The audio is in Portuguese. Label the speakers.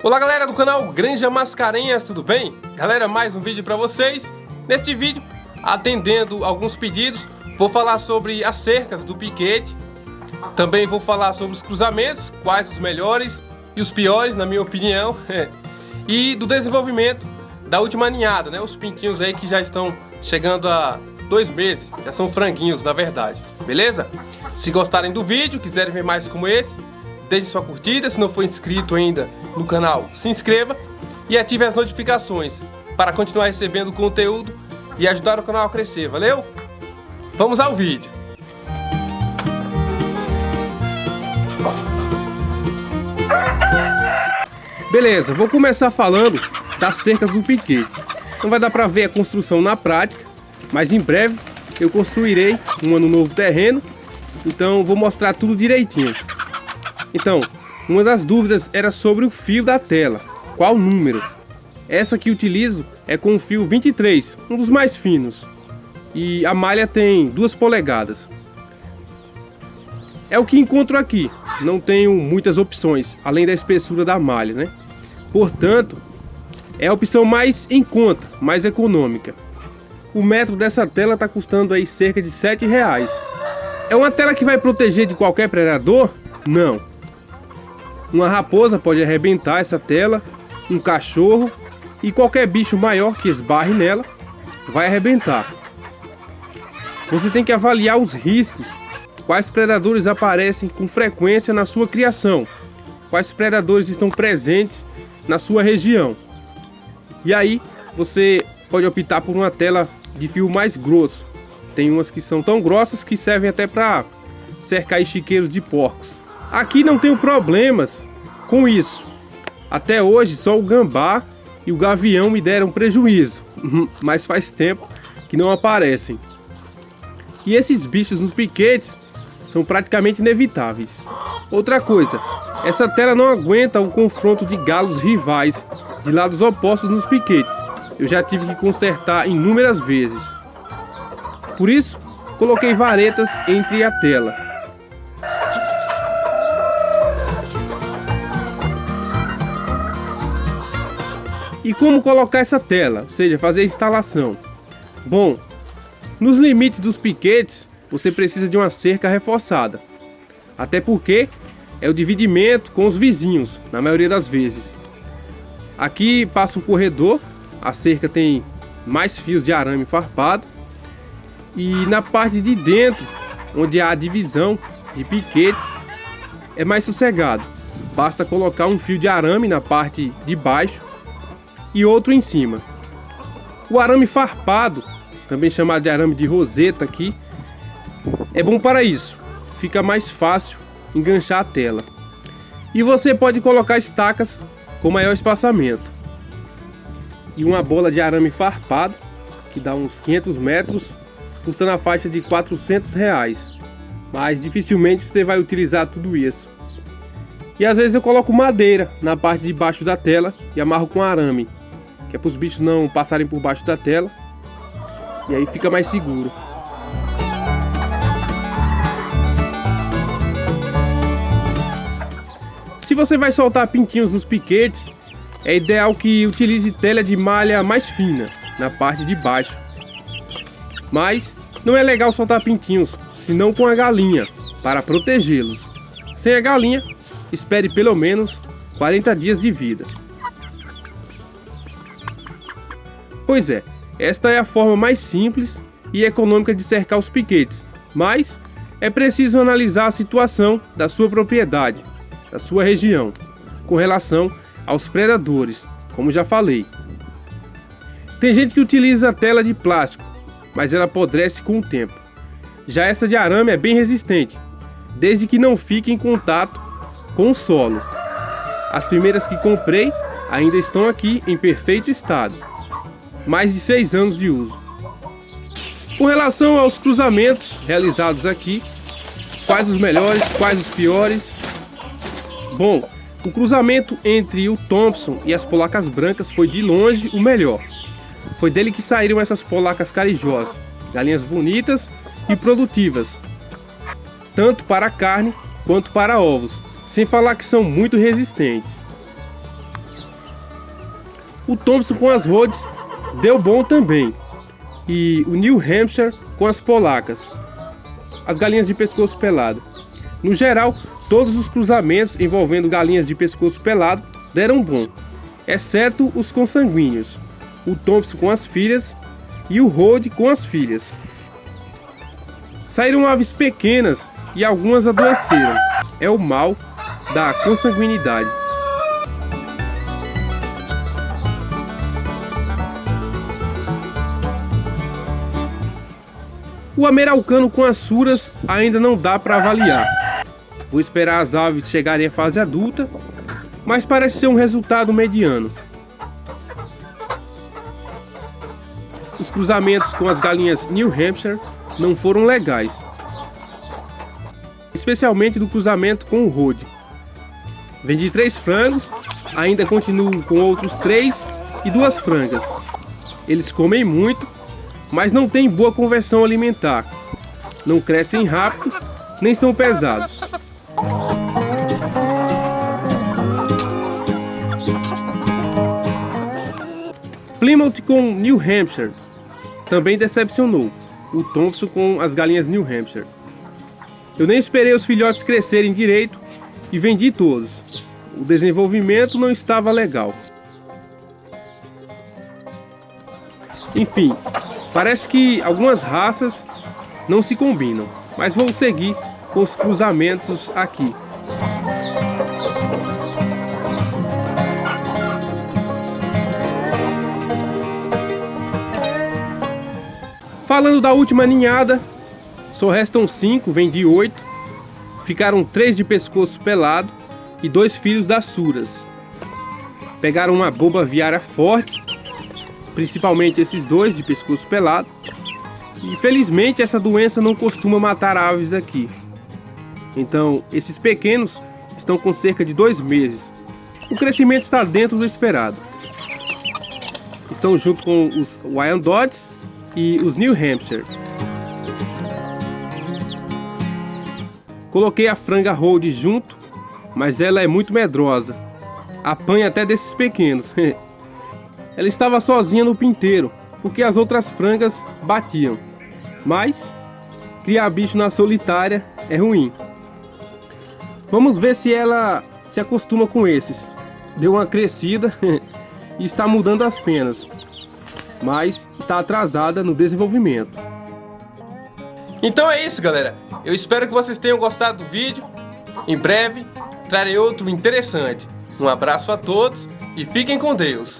Speaker 1: Olá galera do canal Granja Mascarenhas, tudo bem? Galera, mais um vídeo para vocês. Neste vídeo, atendendo alguns pedidos, vou falar sobre as cercas do piquete. Também vou falar sobre os cruzamentos, quais os melhores e os piores, na minha opinião. E do desenvolvimento da última ninhada, né? Os pintinhos aí que já estão chegando a 2 meses, já são franguinhos na verdade, beleza? Se gostarem do vídeo, quiserem ver mais como esse, deixe sua curtida, se não for inscrito ainda no canal, se inscreva e ative as notificações para continuar recebendo conteúdo e ajudar o canal a crescer, valeu? Vamos ao vídeo. Beleza, vou começar falando das cercas do piquete. Não vai dar para ver a construção na prática, mas em breve eu construirei uma no novo terreno, então vou mostrar tudo direitinho. Então, uma das dúvidas era sobre o fio da tela, qual número? Essa que utilizo é com o fio 23, um dos mais finos, e a malha tem 2 polegadas. É o que encontro aqui, não tenho muitas opções, além da espessura da malha, né? Portanto, é a opção mais em conta, mais econômica. O metro dessa tela está custando aí cerca de R$7. É uma tela que vai proteger de qualquer predador? Não. Uma raposa pode arrebentar essa tela, um cachorro e qualquer bicho maior que esbarre nela vai arrebentar. Você tem que avaliar os riscos, quais predadores aparecem com frequência na sua criação, quais predadores estão presentes na sua região. E aí você pode optar por uma tela de fio mais grosso. Tem umas que são tão grossas que servem até para cercar chiqueiros de porcos. Aqui não tenho problemas com isso. Até hoje só o gambá e o gavião me deram prejuízo, mas faz tempo que não aparecem. E esses bichos nos piquetes são praticamente inevitáveis. Outra coisa, essa tela não aguenta o confronto de galos rivais de lados opostos nos piquetes. Eu já tive que consertar inúmeras vezes. Por isso, coloquei varetas entre a tela. E como colocar essa tela, ou seja, fazer a instalação? Bom, nos limites dos piquetes, você precisa de uma cerca reforçada. Até porque é o dividimento com os vizinhos, na maioria das vezes. Aqui passa um corredor, a cerca tem mais fios de arame farpado. E na parte de dentro, onde há a divisão de piquetes, é mais sossegado. Basta colocar um fio de arame na parte de baixo e outro em cima. O arame farpado, também chamado de arame de roseta aqui, é bom para isso. Fica mais fácil enganchar a tela. E você pode colocar estacas com maior espaçamento. E uma bola de arame farpado, que dá uns 500 metros, custa na faixa de R$400. Mas dificilmente você vai utilizar tudo isso. E às vezes eu coloco madeira na parte de baixo da tela e amarro com arame, que é para os bichos não passarem por baixo da tela. E aí fica mais seguro. Se você vai soltar pintinhos nos piquetes, é ideal que utilize telha de malha mais fina na parte de baixo. Mas não é legal soltar pintinhos, senão com a galinha, para protegê-los. Sem a galinha, espere pelo menos 40 dias de vida. Pois é, esta é a forma mais simples e econômica de cercar os piquetes, mas é preciso analisar a situação da sua propriedade, da sua região, com relação aos predadores, como já falei. Tem gente que utiliza a tela de plástico, mas ela apodrece com o tempo. Já essa de arame é bem resistente, desde que não fique em contato com o solo. As primeiras que comprei ainda estão aqui em perfeito estado. Mais de 6 anos de uso. Com relação aos cruzamentos realizados aqui, quais os melhores, quais os piores? Bom, o cruzamento entre o Thompson e as polacas brancas foi de longe o melhor. Foi dele que saíram essas polacas carijós, galinhas bonitas e produtivas, tanto para carne quanto para ovos, sem falar que são muito resistentes. O Thompson com as Rhodes deu bom também. E o New Hampshire com as polacas, as galinhas de pescoço pelado. No geral, todos os cruzamentos envolvendo galinhas de pescoço pelado deram bom, exceto os consanguíneos, o Thompson com as filhas e o Rhode com as filhas. Saíram aves pequenas e algumas adoeceram. É o mal da consanguinidade. O ameraucano com as suras ainda não dá para avaliar. Vou esperar as aves chegarem à fase adulta, mas parece ser um resultado mediano. Os cruzamentos com as galinhas New Hampshire não foram legais, especialmente do cruzamento com o Rhode. Vendi 3 frangos, ainda continuo com outros 3 e 2 frangas. Eles comem muito, mas não têm boa conversão alimentar. Não crescem rápido, nem são pesados. Plymouth com New Hampshire também decepcionou. O Thompson com as galinhas New Hampshire. Eu nem esperei os filhotes crescerem direito e vendi todos. O desenvolvimento não estava legal. Enfim, parece que algumas raças não se combinam, mas vou seguir com os cruzamentos aqui. Falando da última ninhada, só restam 5, vendi 8. Ficaram 3 de pescoço pelado e 2 filhos das suras. Pegaram uma bomba aviária forte, principalmente esses 2 de pescoço pelado. E felizmente essa doença não costuma matar aves aqui. Então esses pequenos estão com cerca de 2 meses. O crescimento está dentro do esperado. Estão junto com os Wyandottes e os New Hampshire. Coloquei a franga Rhode junto, mas ela é muito medrosa. Apanha até desses pequenos. Ela estava sozinha no pinteiro, porque as outras frangas batiam. Mas criar bicho na solitária é ruim. Vamos ver se ela se acostuma com esses. Deu uma crescida e está mudando as penas, mas está atrasada no desenvolvimento. Então é isso, galera. Eu espero que vocês tenham gostado do vídeo. Em breve trarei outro interessante. Um abraço a todos e fiquem com Deus.